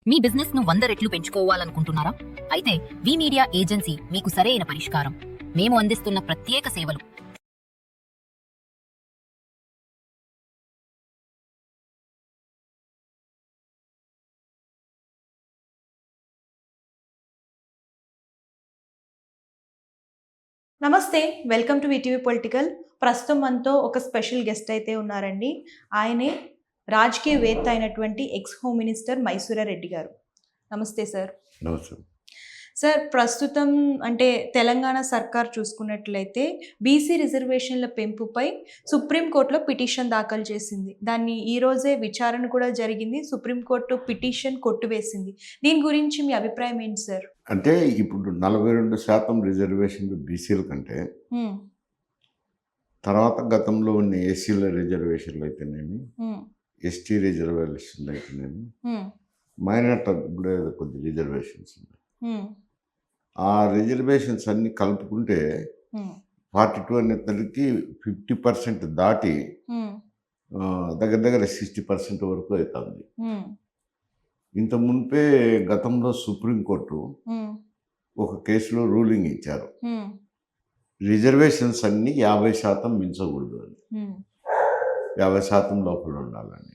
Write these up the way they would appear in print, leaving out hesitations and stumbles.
మీ business ను 100 రెట్లు పెంచుకోవాలనుకుంటున్నారా? అయితే వి మీడియా ఏజెన్సీ మీకు సరైన పరిష్కారం. మేము అందిస్తున్న ప్రత్యేక సేవలు. నమస్తే. Welcome to ETV political. ప్రస్తుతం మనతో ఒక స్పెషల్ గెస్ట్ అయితే ఉన్నారండి. ఆయనే రాజకీయవేత్త అయినటువంటి X home minister Mysura Reddy గారు. నమస్తే సార్. నమస్తే. సార్, ప్రస్తుతం అంటే తెలంగాణ సర్కార్ చూసుకున్నట్లయితే బీసీ రిజర్వేషన్ల పెంపుపై సుప్రీంకోర్టులో పిటిషన్ దాఖలు చేసింది. దాన్ని ఈరోజే విచారణ కూడా జరిగింది. సుప్రీంకోర్టు పిటిషన్ కొట్టివేసింది. దీని గురించి మీ అభిప్రాయం ఏంటి సార్? అంటే ఇప్పుడు 42% రిజర్వేషన్లు బీసీల కంటే తర్వాత గతంలో ఉన్న ఎస్సీల రిజర్వేషన్లు అయితేనేమి, ఎస్టీ రిజర్వేషన్లు అయితేనేమి, మైనార్టీ కూడా కొద్ది రిజర్వేషన్స్ ఉన్నాయి. ఆ రిజర్వేషన్స్ అన్ని కలుపుకుంటే 42 అనేసరికి 50% దాటి దగ్గర దగ్గర 60% వరకు అవుతుంది. ఇంత మునిపే గతంలో సుప్రీంకోర్టు ఒక కేసులో రూలింగ్ ఇచ్చారు, రిజర్వేషన్స్ అన్ని 50% మించకూడదు అని, 50% లోపల ఉండాలని.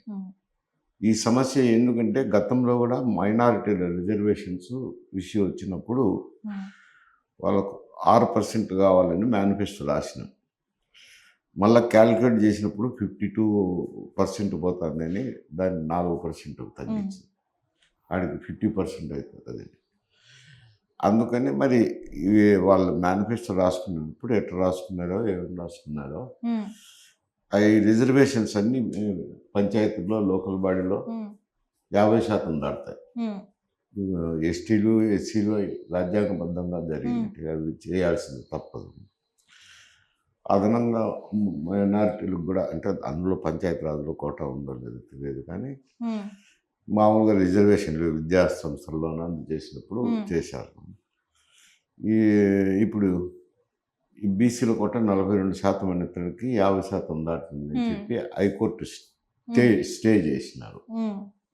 ఈ సమస్య ఎందుకంటే గతంలో కూడా మైనారిటీల రిజర్వేషన్స్ విషయం వచ్చినప్పుడు వాళ్ళకు 6% కావాలని మేనిఫెస్టో రాసినాం. మళ్ళీ క్యాలిక్యులేట్ చేసినప్పుడు 52% పోతుందని దాన్ని 4% తగ్గించింది. వాడికి 50% అవుతుంది. అందుకని మరి వాళ్ళు మేనిఫెస్టో రాసుకున్నప్పుడు ఎట్లా రాసుకున్నారో ఏమైనా రాసుకున్నారో ఈ రిజర్వేషన్స్ అన్ని పంచాయతీలో లోకల్ బాడీలో 50% దాటుతాయి. ఎస్టీలు ఎస్సీలు రాజ్యాంగబద్ధంగా జరిగినట్టుగా అవి చేయాల్సింది తప్పదు. అదనంగా మైనారిటీలకు కూడా, అంటే అందులో పంచాయతీరాజ్లో కోటా ఉందో లేదో తెలియదు, కానీ మామూలుగా రిజర్వేషన్లు విద్యా సంస్థల్లో చేసినప్పుడు చేశారు. ఇప్పుడు ఈ బీసీల కోట 42% అనేసరికి 50% దాటిందని చెప్పి హైకోర్టు స్టే చేసినారు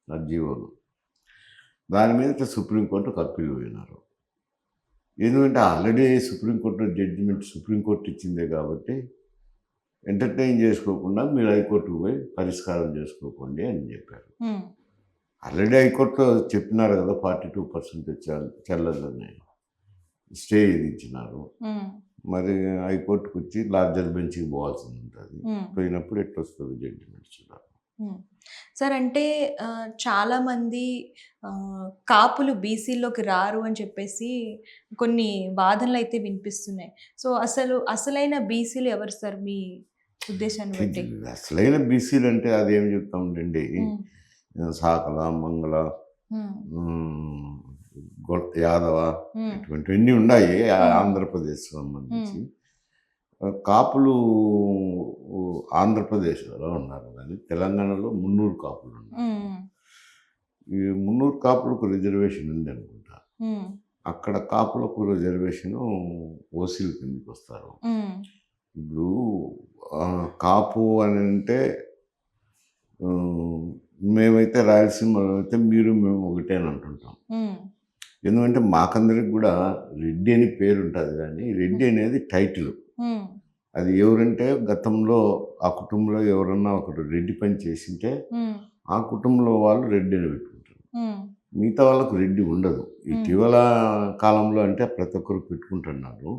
ఆ జీవోలు. దాని మీద సుప్రీంకోర్టుకు అప్పీల్ పోయినారు. ఎందుకంటే ఆల్రెడీ సుప్రీంకోర్టు జడ్జిమెంట్ సుప్రీంకోర్టు ఇచ్చిందే కాబట్టి ఎంటర్టైన్ చేసుకోకుండా మీరు హైకోర్టుకు పోయి పరిష్కారం చేసుకోకండి అని చెప్పారు. ఆల్రెడీ హైకోర్టు చెప్పినారు కదా 42% చెల్లదని, స్టే ఇచ్చినారు. మరి హైకోర్టుకు వచ్చి లార్జర్ బెంచ్కి పోవాల్సి ఉంటుంది. పోయినప్పుడు ఎట్లా వస్తుంది జడ్జిమెంట్ చూడాలి. సార్, అంటే చాలామంది కాపులు బీసీలోకి రారు అని చెప్పేసి కొన్ని వాదనలు అయితే వినిపిస్తున్నాయి. సో అసలైన బీసీలు ఎవరు సార్ మీ ఉద్దేశాన్ని బట్టి? అసలైన బీసీలు అంటే అదేం చెప్తామండి, సాకల, మంగళ, యాదవ, ఇటువంటివన్నీ ఉన్నాయి ఆంధ్రప్రదేశ్ సంబంధించి. కాపులు ఆంధ్రప్రదేశ్లో ఉన్నారు, కానీ తెలంగాణలో 300 కాపులు ఉన్నారు. ఈ 300 కాపులకు రిజర్వేషన్ ఉంది అనుకుంటా. అక్కడ కాపులకు రిజర్వేషను ఓసీల కిందకి వస్తారు. ఇప్పుడు కాపు అని అంటే మేమైతే రాయలసీమలో అయితే మీరు మేము ఒకటే అని అంటుంటాం. ఎందుకంటే మాకందరికి కూడా రెడ్డి అని పేరు ఉంటుంది, కానీ రెడ్డి అనేది టైటిల్. అది ఎవరంటే గతంలో ఆ కుటుంబంలో ఎవరన్నా ఒకరు రెడ్డి పని చేసింటే ఆ కుటుంబంలో వాళ్ళు రెడ్డి అని పెట్టుకుంటారు. మిగతా వాళ్ళకు రెడ్డి ఉండదు. ఇటీవల కాలంలో అంటే ప్రతి ఒక్కరు పెట్టుకుంటున్నారు.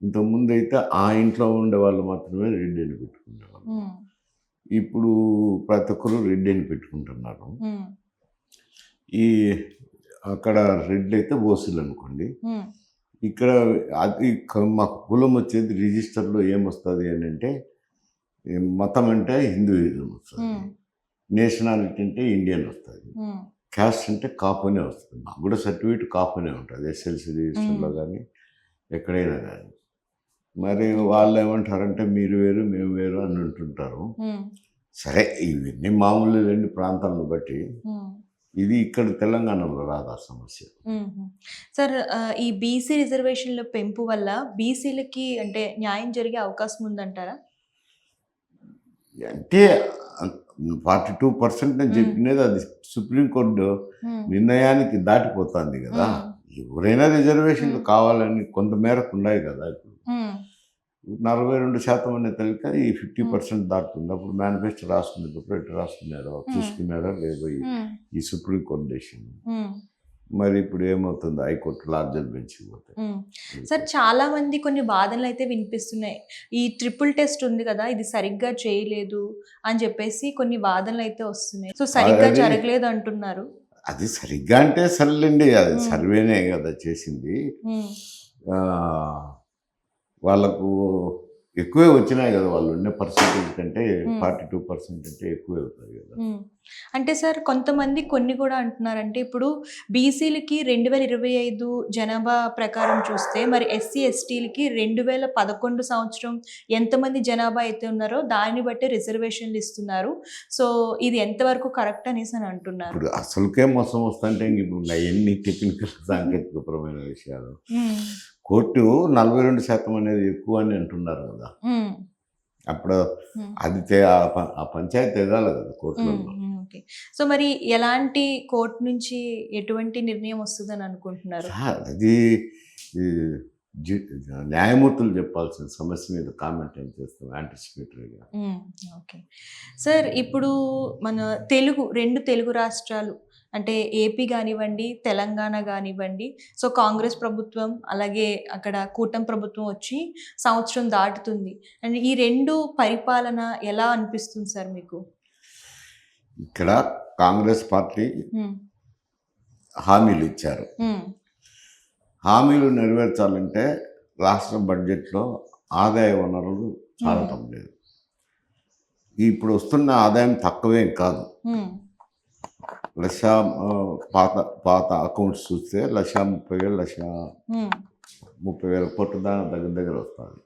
ఇంతకుముందు అయితే ఆ ఇంట్లో ఉండే వాళ్ళు మాత్రమే రెడ్డి అని పెట్టుకునేవాళ్ళు. ఇప్పుడు ప్రతి ఒక్కరు రెడ్డి అని పెట్టుకుంటున్నారు. ఈ అక్కడ రెడ్డి అయితే ఓసీలు అనుకోండి. ఇక్కడ అది మాకు కులం వచ్చేది రిజిస్టర్లో ఏమొస్తుంది అని అంటే, మతం అంటే హిందూయిజం వస్తుంది, నేషనాలిటీ అంటే ఇండియన్ వస్తుంది, క్యాస్ట్ అంటే కాపునే వస్తుంది. మాకు కూడా సర్టిఫికేట్ కాపునే ఉంటుంది ఎస్ఎల్సి రిజిస్టర్లో కానీ ఎక్కడైనా కానీ. మరి వాళ్ళు ఏమంటారంటే మీరు వేరు మేము వేరు అని అంటుంటారు. సరే, ఇవన్నీ మామూలు 2 ప్రాంతాలను బట్టి. ఇది ఇక్కడ తెలంగాణలో రాదు ఆ సమస్య. సార్, ఈ బీసీ రిజర్వేషన్ల పెంపు వల్ల బీసీలకి అంటే న్యాయం జరిగే అవకాశం ఉందంటారా? అంటే 42% అని చెప్పినది అది సుప్రీంకోర్టు నిర్ణయానికి దాటిపోతుంది కదా. ఎవరైనా రిజర్వేషన్లు కావాలని కొంత మేరకు ఉన్నాయి కదా. ఇప్పుడు 42% అనే తల్లిక ఈ 50% దాటుతుంది. అప్పుడు మేనిఫెస్టో రాసుకునేటప్పుడు ఎటు రాసుకున్నారో చూసుకున్నారో లేదో ఈ సుప్రీంకోర్టు డెసిషన్. మరి ఇప్పుడు ఏమవుతుంది, హైకోర్టు లార్జర్ బెంచ్ పోతే. సార్ చాలా మంది కొన్ని వాదనలు అయితే వినిపిస్తున్నాయి. ఈ ట్రిపుల్ టెస్ట్ ఉంది కదా, ఇది సరిగ్గా చేయలేదు అని చెప్పేసి కొన్ని వాదనలు అయితే వస్తున్నాయి. సో సరిగ్గా జరగలేదు అంటున్నారు. అది సరిగ్గా అంటే సర్లేండి, అది సర్వేనే కదా చేసింది. వాళ్ళకు ఎక్కువే వచ్చినాయి కదా, వాళ్ళు ఉన్న పర్సెంటేజ్ కంటే 42% అంటే ఎక్కువే అవుతుంది కదా. అంటే సార్ కొంతమంది కొన్ని కూడా అంటున్నారంటే ఇప్పుడు బీసీలకి 2025 జనాభా ప్రకారం చూస్తే మరి ఎస్సీ ఎస్టీలకి 2011 సంవత్సరం ఎంతమంది జనాభా అయితే ఉన్నారో దాన్ని బట్టి రిజర్వేషన్లు ఇస్తున్నారు. సో ఇది ఎంతవరకు కరెక్ట్ అనేసి అని అంటున్నారు. ఇప్పుడు అసలుకే మోసం వస్తుంటే ఇప్పుడు ఎన్ని టెక్నికల్ సాంకేతికపరమైన విషయాలు. కోర్టు 42% అనేది ఎక్కువ అని అంటున్నారు కదా. అప్పుడు అది ఆ పంచాయతీ ఎదాలి కదా కోర్టులో. ఓకే. సో మరి ఎలాంటి కోర్టు నుంచి ఎటువంటి నిర్ణయం వస్తుందని అనుకుంటున్నారు? అది న్యాయమూర్తులు చెప్పాల్సిన సమస్య మీద కామెంట్ ఏం చేస్తాం యాంటిసిపేటరీగా. ఓకే సార్, ఇప్పుడు మన రెండు తెలుగు రాష్ట్రాలు అంటే ఏపీ కానివ్వండి, తెలంగాణ కానివ్వండి, సో కాంగ్రెస్ ప్రభుత్వం అలాగే అక్కడ కూటమి ప్రభుత్వం వచ్చి సంవత్సరం దాటుతుంది. అండ్ ఈ రెండు పరిపాలన ఎలా అనిపిస్తుంది సార్ మీకు? ఇక్కడ కాంగ్రెస్ పార్టీ హామీలు ఇచ్చారు. హామీలు నెరవేర్చాలంటే రాష్ట్ర బడ్జెట్లో ఆదాయ వనరులు చాలటం లేదు. ఇప్పుడు వస్తున్న ఆదాయం తక్కువేం కాదు. పాత అకౌంట్స్ చూస్తే 1,30,000 1,30,000 కోట్ల దగ్గర వస్తుంది.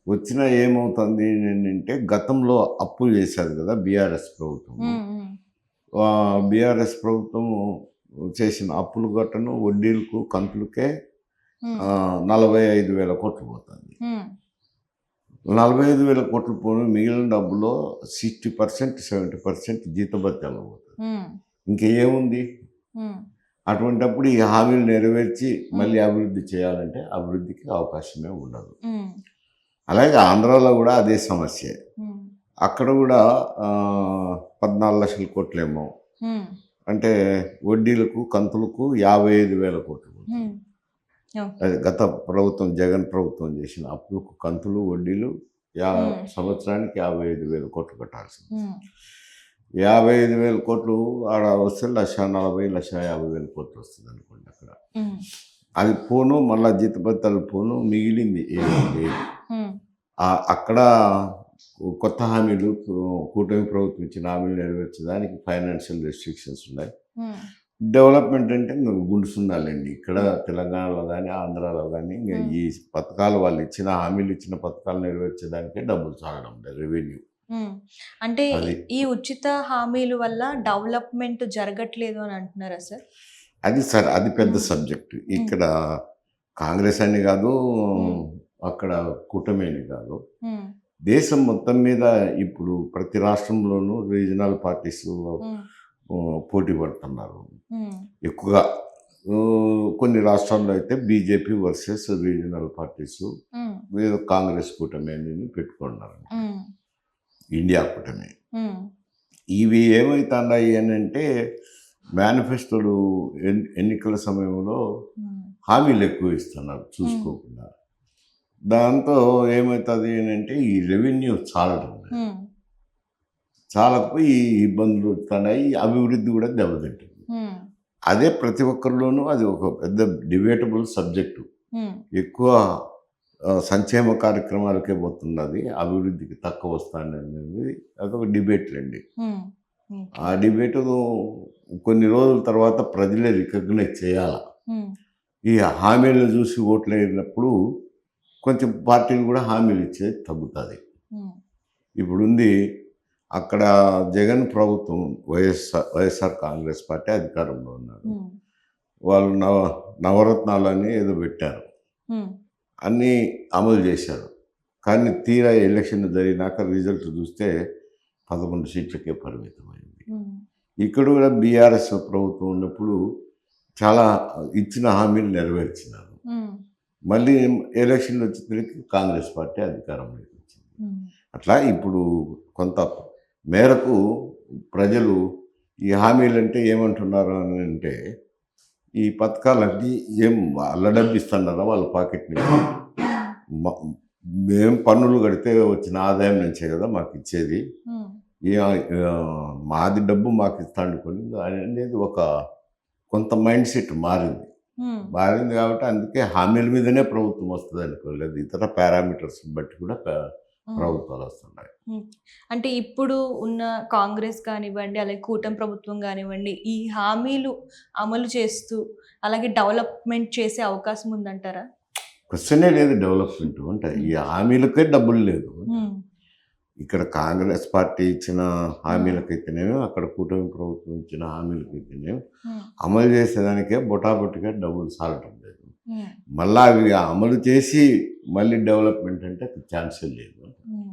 వచ్చినా ఏమవుతుంది అంటే గతంలో అప్పులు చేశారు కదా బీఆర్ఎస్ ప్రభుత్వం. బీఆర్ఎస్ ప్రభుత్వం చేసిన అప్పులు గట్టను వడ్డీలకు కంతులకే 45,000 కోట్లు పోతుంది. 45,000 కోట్లు పోను మిగిలిన డబ్బులో 60% 70% జీతభత్యాలు పోతుంది. ఇంకేముంది? అటువంటిప్పుడు ఈ హామీలు నెరవేర్చి మళ్ళీ అభివృద్ధి చేయాలంటే అభివృద్ధికి అవకాశమే ఉండదు. అలాగే ఆంధ్రాలో కూడా అదే సమస్య. అక్కడ కూడా 14 లక్షల కోట్లేమో, అంటే వడ్డీలకు కంతులకు 55,000 కోట్లు. అది గత ప్రభుత్వం జగన్ ప్రభుత్వం చేసిన అప్పులకు కంతులు వడ్డీలు సంవత్సరానికి 55,000 కోట్లు కట్టాల్సింది. 55,000 కోట్లు ఆడ వస్తే 1,40,000 1,50,000 కోట్లు వస్తుంది అనుకోండి. అక్కడ అది పోను, మళ్ళీ జీతభత్యాలు పోను, మిగిలింది ఏమి. అక్కడ కొత్త హామీలు కూటమి ప్రభుత్వం ఇచ్చిన హామీలు నెరవేర్చడానికి ఫైనాన్షియల్ రెస్ట్రిక్షన్స్ ఉన్నాయి. డెవలప్మెంట్ అంటే గుండుసుండాలండి. ఇక్కడ తెలంగాణలో కానీ ఆంధ్రాలో కానీ ఇంకా ఈ పథకాలు వాళ్ళు ఇచ్చిన హామీలు ఇచ్చిన పథకాలు నెరవేర్చేదానికే డబ్బులు చాలడం లేదు, రెవెన్యూ. అంటే ఈ ఉచిత హామీల వల్ల డెవలప్మెంట్ జరగట్లేదు అని అంటున్నారా సార్? అది పెద్ద సబ్జెక్ట్. ఇక్కడ కాంగ్రెస్ అని కాదు, అక్కడ కూటమి అని కాదు, దేశం మొత్తం మీద ఇప్పుడు ప్రతి రాష్ట్రంలోనూ రీజనల్ పార్టీస్ పోటీ పడుతున్నారు ఎక్కువగా. కొన్ని రాష్ట్రాల్లో అయితే BJP versus regional parties, Congress కూటమి అని పెట్టుకున్నారు, ఇండియా కూటమి. ఇవి ఏమవుతున్నాయి అని అంటే మేనిఫెస్టోలు ఎన్నికల సమయంలో హామీలు ఎక్కువ ఇస్తున్నారు చూసుకోకుండా. దాంతో ఏమవుతుంది అని అంటే ఈ రెవెన్యూ చాలకపోయి ఇబ్బందులు వస్తున్నాయి, అభివృద్ధి కూడా దెబ్బతింటుంది. అదే ప్రతి ఒక్కరిలోనూ అది ఒక పెద్ద డిబేటబుల్ సబ్జెక్టు. ఎక్కువ సంక్షేమ కార్యక్రమాలకే పోతున్నది, అభివృద్ధికి తక్కువ వస్తుంది అనేది అదొక డిబేట్ రండి. ఆ డిబేటు కొన్ని రోజుల తర్వాత ప్రజలే రికగ్నైజ్ చేయాలి. ఈ హామీలను చూసి ఓట్లు వేసినప్పుడు కొంచెం పార్టీలు కూడా హామీలు ఇచ్చేది తగ్గుతుంది. ఇప్పుడుంది అక్కడ జగన్ ప్రభుత్వం, వైఎస్ఆర్ కాంగ్రెస్ పార్టీ అధికారంలో ఉన్నారు. వాళ్ళు నవరత్నాలు అని ఏదో పెట్టారు, అన్నీ అమలు చేశారు. కానీ తీరా ఎలక్షన్ జరిగినాక రిజల్ట్ చూస్తే 11 సీట్లకే పరిమితమైంది. ఉమ్, ఇక్కడ కూడా బీఆర్ఎస్ ప్రభుత్వం ఉన్నప్పుడు చాలా ఇచ్చిన హామీలు నెరవేర్చినారు. ఉమ్, మళ్ళీ ఎలక్షన్లు వచ్చేసరికి కాంగ్రెస్ పార్టీ అధికారంలోకి వచ్చింది. ఉమ్, అట్లా ఇప్పుడు కొంత మేరకు ప్రజలు ఈ హామీలు అంటే ఏమంటున్నారు అని అంటే, ఈ పథకాలన్నీ ఏం వాళ్ళ డబ్బు ఇస్తున్నారా వాళ్ళ పాకెట్ నుంచి, మ- మేము పన్నులు కడితే వచ్చిన ఆదాయం నుంచే కదా మాకు ఇచ్చేది, ఉమ్, మాది డబ్బు మాకు ఇస్తాను కొని అనేది ఒక కొంత మైండ్ సెట్ మారింది. ఉమ్, మారింది కాబట్టి అందుకే హామీల మీదనే ప్రభుత్వం వస్తుంది అనుకోలేదు, ఇతర పారామీటర్స్ బట్టి కూడా ఉమ్. ప్రభుత్వాలు వస్తున్నాయి. అంటే ఇప్పుడు ఉన్న కాంగ్రెస్ కానివ్వండి, అలాగే కూటమి ప్రభుత్వం కానివ్వండి, ఈ హామీలు అమలు చేస్తూ అలాగే డెవలప్మెంట్ చేసే అవకాశం ఉందంటారా? క్వశ్చనే లేదు డెవలప్మెంట్ అంటే, ఈ హామీలకే డబ్బులు లేదు. ఉమ్, ఇక్కడ కాంగ్రెస్ పార్టీ ఇచ్చిన హామీలకైతేనేమి, అక్కడ కూటమి ప్రభుత్వం ఇచ్చిన హామీలకైతేనేమి ఉమ్, అమలు చేసేదానికే బొటాబొట్టిగా డబ్బులు సాలటం లేదు. ఉమ్, మళ్ళీ అవి అమలు చేసి మళ్ళీ డెవలప్మెంట్ అంటే ఛాన్సే లేదు.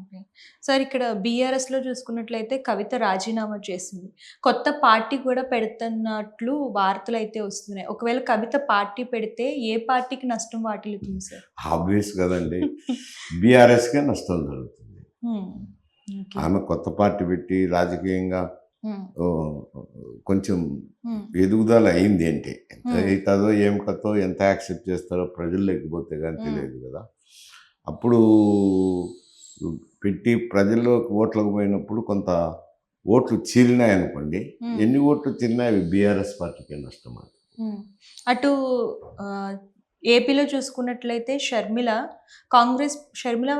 ఓకే. సార్, ఇక్కడ బీఆర్ఎస్లో చూసుకున్నట్లయితే కవిత రాజీనామా చేసింది. కొత్త పార్టీ కూడా పెడుతున్నట్లు వార్తలు అయితే వస్తున్నాయి. ఒకవేళ కవిత పార్టీ పెడితే ఏ పార్టీకి నష్టం వాటిల్లుతుంది సార్? ఆబ్వియస్ కదండి, బీఆర్ఎస్కే నష్టం జరుగుతుంది. ఉమ్, ఓకే. ఆమె కొత్త పార్టీ పెట్టి రాజకీయంగా ఉమ్, ఓ, కొంచెం ఉమ్, ఎదుగుదల అయింది అంటే, ఎంత Hmm. అవుతుందో ఏం కథో ఎంత యాక్సెప్ట్ చేస్తారో ప్రజలు లేకపోతే కానీ తెలియదు కదా. అప్పుడు పెట్టి ప్రజల్లోకి ఓట్లకు పోయినప్పుడు కొంత ఓట్లు చీలినాయి అనుకోండి, ఉమ్, ఎన్ని ఓట్లు చీలినా అవి బీఆర్ఎస్ పార్టీకే నష్టం. అది ఉమ్. అటు ఆ, ఏపీలో చూసుకున్నట్లయితే షర్మిల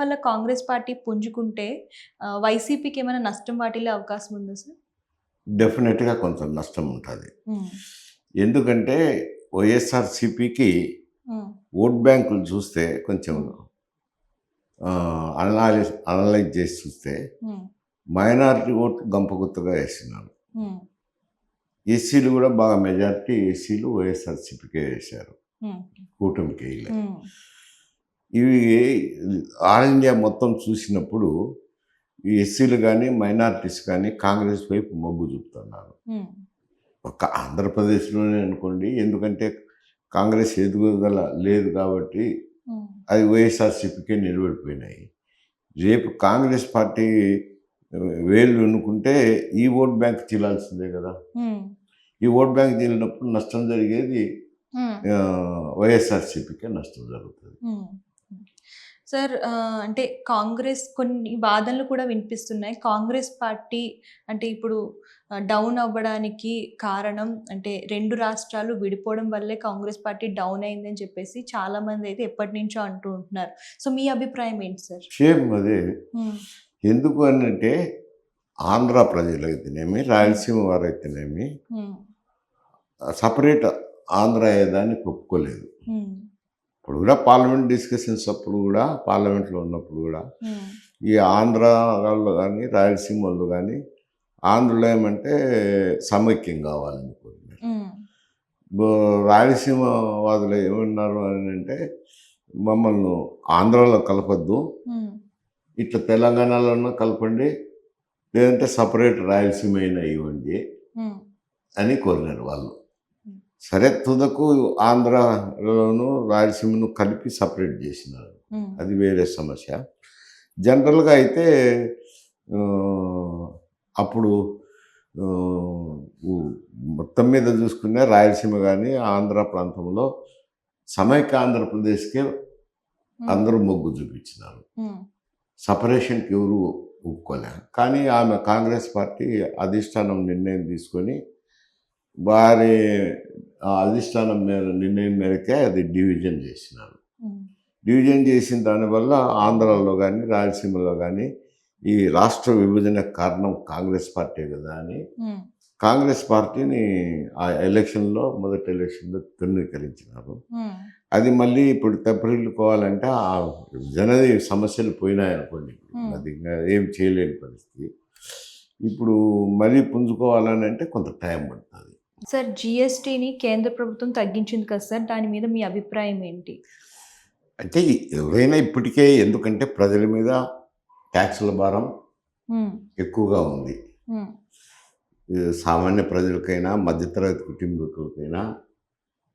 వల్ల కాంగ్రెస్ పార్టీ పుంజుకుంటే వైసీపీకి ఏమైనా నష్టం వాటిల్లే అవకాశం ఉందా సార్? డెఫినెట్గా కొంచెం నష్టం ఉంటుంది. ఉమ్, ఎందుకంటే వైఎస్ఆర్సిపికి ఉమ్, ఓట్ బ్యాంకులు చూస్తే కొంచెం అనలైజ్ చేసి చూస్తే ఉమ్, మైనారిటీ ఓట్లు గంపగుత్తగా వేస్తున్నారు. ఉమ్, ఎస్సీలు కూడా బాగా మెజారిటీ ఎస్సీలు వైఎస్ఆర్సిపికే వేశారు, ఉమ్, కూటమికి వేయలే. ఉమ్, ఇవి ఆల్ ఇండియా మొత్తం చూసినప్పుడు ఈ ఎస్సీలు కానీ మైనారిటీస్ కానీ కాంగ్రెస్ వైపు మొగ్గు చూపుతున్నారు. ఉమ్, ఒక్క ఆంధ్రప్రదేశ్లోనే అనుకోండి, ఎందుకంటే కాంగ్రెస్ ఎదుగుదల లేదు కాబట్టి ఉమ్, అది వైఎస్ఆర్సీపీకే నిలబడిపోయినాయి. రేపు కాంగ్రెస్ పార్టీ వేళ్ళు ఎన్నుకుంటే ఈ ఓట్ బ్యాంక్ చీలాల్సిందే కదా. ఉమ్, ఈ ఓట్ బ్యాంక్ చీలినప్పుడు నష్టం జరిగేది ఉమ్. వైఎస్ఆర్సీపీకే నష్టం జరుగుతుంది. ఉమ్. సార్, అంటే కాంగ్రెస్ కొన్ని వాదనలు కూడా వినిపిస్తున్నాయి. కాంగ్రెస్ పార్టీ అంటే ఇప్పుడు డౌన్ అవ్వడానికి కారణం అంటే 2 రాష్ట్రాలు విడిపోవడం వల్లే కాంగ్రెస్ పార్టీ డౌన్ అయిందని చెప్పేసి చాలా మంది అయితే ఎప్పటి నుంచో అంటూ ఉంటున్నారు. సో మీ అభిప్రాయం ఏంటి సార్? సేమ్ అదే. ఉమ్, ఎందుకు అనంటే ఆంధ్ర ప్రజలైతేనేమి రాయలసీమ వారైతేనేమి ఉమ్, సపరేట్ ఆంధ్ర అయ్యేదాన్ని ఒప్పుకోలేదు. ఉమ్, ఇప్పుడు కూడా పార్లమెంట్ డిస్కషన్స్ అప్పుడు కూడా, పార్లమెంట్లో ఉన్నప్పుడు కూడా ఉమ్, ఈ ఆంధ్ర వాళ్ళు కానీ రాయలసీమ వాళ్ళు కానీ ఆంధ్రలో ఏమంటే సమైక్యం కావాలని కోరినారు. ఉమ్, రాయలసీమ వాదులు ఏమన్నారు అని అంటే, మమ్మల్ని ఆంధ్రాలో కలపద్దు, ఉమ్, ఇట్లా తెలంగాణలోనూ కలపండి, లేదంటే సపరేట్ రాయలసీమ అయినా ఇవ్వండి ఉమ్, అని కోరినారు వాళ్ళు. సరే, తుదకు ఆంధ్రలోను రాయలసీమను కలిపి సపరేట్ చేసినారు, ఉమ్, అది వేరే సమస్య. జనరల్గా అయితే అప్పుడు మొత్తం మీద చూసుకునే రాయలసీమ కానీ ఆంధ్ర ప్రాంతంలో సమైక్య ఆంధ్రప్రదేశ్కే అందరూ మొగ్గు చూపించినారు. ఉమ్, సపరేషన్కి ఎవరు ఒప్పుకోలే. కానీ ఆమె కాంగ్రెస్ పార్టీ అధిష్టానం నిర్ణయం తీసుకొని వారి అధిష్టానం నిర్ణయం మేరకే అది డివిజన్ చేసినారు. ఉమ్, డివిజన్ చేసిన దానివల్ల ఆంధ్రాలో కానీ రాయలసీమలో కానీ ఈ రాష్ట్ర విభజన కారణం కాంగ్రెస్ పార్టీ కదా అని ఉమ్, కాంగ్రెస్ పార్టీని ఆ ఎలక్షన్లో మొదటి ఎలక్షన్లో తృణీకరించినారు. ఉమ్, అది మళ్ళీ ఇప్పుడు తెప్పరిల్లుకోవాలంటే ఆ విభజనది సమస్యలు పోయినాయనుకోండి, అది ఇంకా ఏం చేయలేని పరిస్థితి. ఇప్పుడు మళ్ళీ పుంజుకోవాలని అంటే కొంత టైం పడుతుంది. సార్, జిఎస్టీని కేంద్ర ప్రభుత్వం తగ్గించింది కదా సార్, దాని మీద మీ అభిప్రాయం ఏంటి? అంటే ఎవరైనా ఇప్పటికే, ఎందుకంటే ప్రజల మీద ట్యాక్సుల భారం ఎక్కువగా ఉంది. ఈ సామాన్య ప్రజలకైనా, మధ్యతరగతి కుటుంబీకులకైనా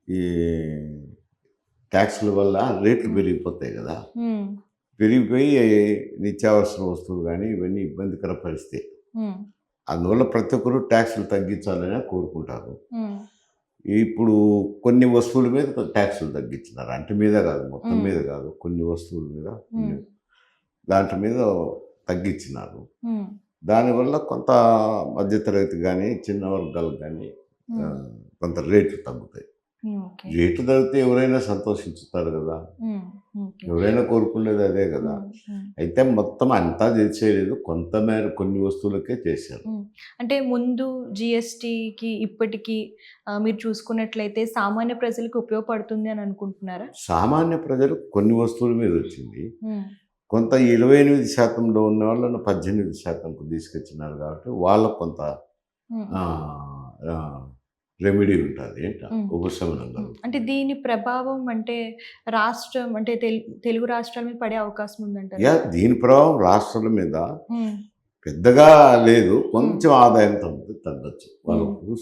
ఈ ట్యాక్స్‌ల వల్ల రేట్లు పెరిగిపోతాయి గదా! పెరిగిపోయి నిత్యావసర వస్తువులు గానీ, ఇవన్నీ ఇబ్బందికర పరిస్థితి. అందువల్ల ప్రతి ఒక్కరు ట్యాక్స్‌లు తగ్గించాలనే కోరుకుంటారు. ఇప్పుడు కొన్ని వస్తువుల మీద ట్యాక్స్‌లు తగ్గించినారు. అంటి మీద గాదు, మొత్తం మీద గాదు. కొన్ని వస్తువుల మీద, కొన్ని దాంట్ల మీద తగ్గించినారు. దానివల్ల కొంత మధ్యతరగతి గానీ, చిన్న వర్గాలకు గానీ కొంత రేట్లు తగ్గుతాయి. రేట్లు తగ్గితే ఎవరైనా సంతోషించుతారు గదా! ఎవరైనా కోరుకునేది అదే గదా! అయితే మొత్తం అంతా చేసేయలేదు. కొంతమేర కొన్ని వస్తువులకే చేశారు. అంటే ముందు జీఎస్టీకి ఇప్పటికి మీరు చూసుకున్నట్లయితే సామాన్య ప్రజలకు ఉపయోగపడుతుంది అని అనుకుంటున్నారా? సామాన్య ప్రజలు కొన్ని వస్తువుల మీద వచ్చింది. కొంత 28% ఉన్న వాళ్ళను 18%కు తీసుకొచ్చినారు కాబట్టి వాళ్ళకు కొంత రెమెడీ ఉంటుంది. ఉపశమనం కలుగుతుంది. అంటే దీని ప్రభావం అంటే రాష్ట్రం అంటే తెలుగు రాష్ట్రాల మీద పడే అవకాశం ఉందంటారా? దీని ప్రభావం రాష్ట్రాల మీద పెద్దగా లేదు. కొంచెం ఆదాయం తగ్గచ్చు. వాళ్ళకు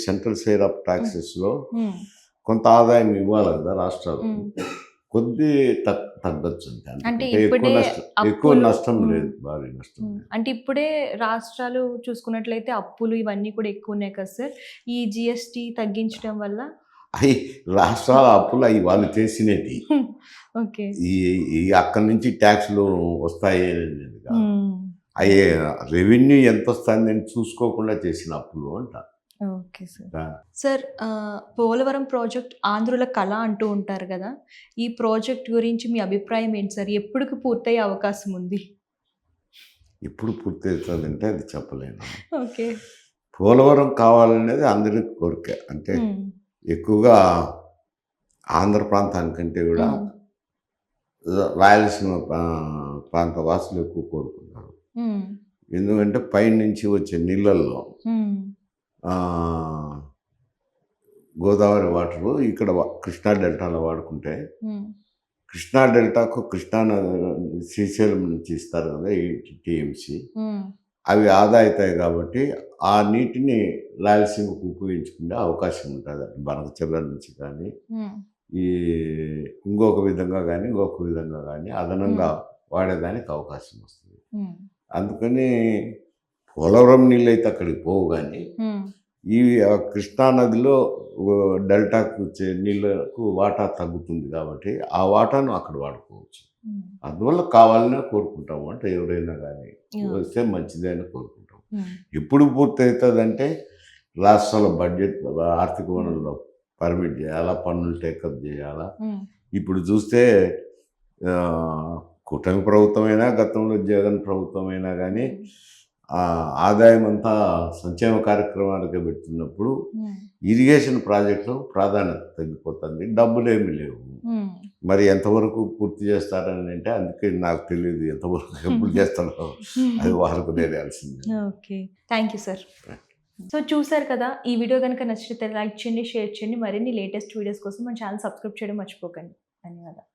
సెంట్రల్ షేర్ ఆఫ్ టాక్సెస్లో కొంత ఆదాయం ఇవ్వాలి కదా రాష్ట్రాలు. కొద్ది తగ్గచ్చు అంటే ఎక్కువ నష్టం లేదు, భారీ నష్టం. అంటే ఇప్పుడే రాష్ట్రాలు చూసుకున్నట్లయితే అప్పులు ఇవన్నీ కూడా ఎక్కువ ఉన్నాయి కదా సార్, ఈ జిఎస్టీ తగ్గించడం వల్ల? అవి రాష్ట్రాల అప్పులు అవి వాళ్ళు చేసినవి. ఓకే. ఈ అక్కడి నుంచి ట్యాక్స్లు వస్తాయి అనేది కాదు. అవి రెవెన్యూ ఎంత వస్తుందని చూసుకోకుండా చేసిన అప్పులు అంట. Okay sir. Sir, Polavaram project ఆంధ్రుల కళ అంటూ ఉంటారు కదా, ఈ ప్రాజెక్ట్ గురించి మీ అభిప్రాయం ఏంటి సార్? ఎప్పటికి పూర్తయ్యే అవకాశం ఉంది? ఎప్పుడు పూర్తవుతుందంటే అది చెప్పలేను. ఓకే. పోలవరం కావాలనేది అందరి కోరిక. అంటే ఎక్కువగా ఆంధ్ర ప్రాంతానికంటే కూడా రాయలసీమ ప్రాంత వాసులు ఎక్కువ కోరుకుంటారు. ఎందుకంటే పైనుంచి వచ్చే నీళ్ళల్లో గోదావరి వాటరు ఇక్కడ కృష్ణా డెల్టాలో వాడుకుంటే, కృష్ణా డెల్టాకు శ్రీశైలం నుంచి ఇస్తారు కదా 8 టీఎంసీ, అవి ఆదా అవుతాయి కాబట్టి ఆ నీటిని రాయలసీమకు ఉపయోగించుకునే అవకాశం ఉంటుంది. బనకచెర్ల నుంచి కానీ ఈ ఇంకొక విధంగా కానీ అదనంగా వాడేదానికి అవకాశం వస్తుంది. అందుకని పోలవరం నీళ్ళు అయితే అక్కడికి పోవు, కానీ ఈ కృష్ణా నదిలో డెల్టాకు వచ్చే నీళ్ళకు వాటా తగ్గుతుంది కాబట్టి ఆ వాటాను అక్కడ వాడుకోవచ్చు. అందువల్ల కావాలనే కోరుకుంటాము. అంటే ఎవరైనా కానీ వస్తే మంచిదే అని కోరుకుంటాం. ఎప్పుడు పూర్తి అవుతుందంటే రాష్ట్రాల బడ్జెట్, ఆర్థిక వనరులు పర్మిట్ చేయాలా, పన్నులు టేకప్ చేయాలా. ఇప్పుడు చూస్తే కూటమి ప్రభుత్వమైనా, గతంలో జగన్ ప్రభుత్వమైనా కానీ ఆదాయం అంతా సంక్షేమ కార్యక్రమాలకే పెడుతున్నప్పుడు ఇరిగేషన్ ప్రాజెక్టులు ప్రాధాన్యత తగ్గిపోతుంది. డబ్బులు ఏమీ లేవు. మరి ఎంతవరకు పూర్తి చేస్తారని అంటే అందుకే నాకు తెలియదు ఎంతవరకు ఎప్పుడు చేస్తారో, అది వాళ్ళకు తెలియాల్సింది. Okay, thank you sir. So చూసారు కదా, ఈ వీడియో కనుక నచ్చితే లైక్ చేయండి, షేర్ చేయండి. మరిన్ని లేటెస్ట్ వీడియోస్ కోసం మన ఛానల్ సబ్స్క్రైబ్ చేయడం మర్చిపోకండి. ధన్యవాదాలు.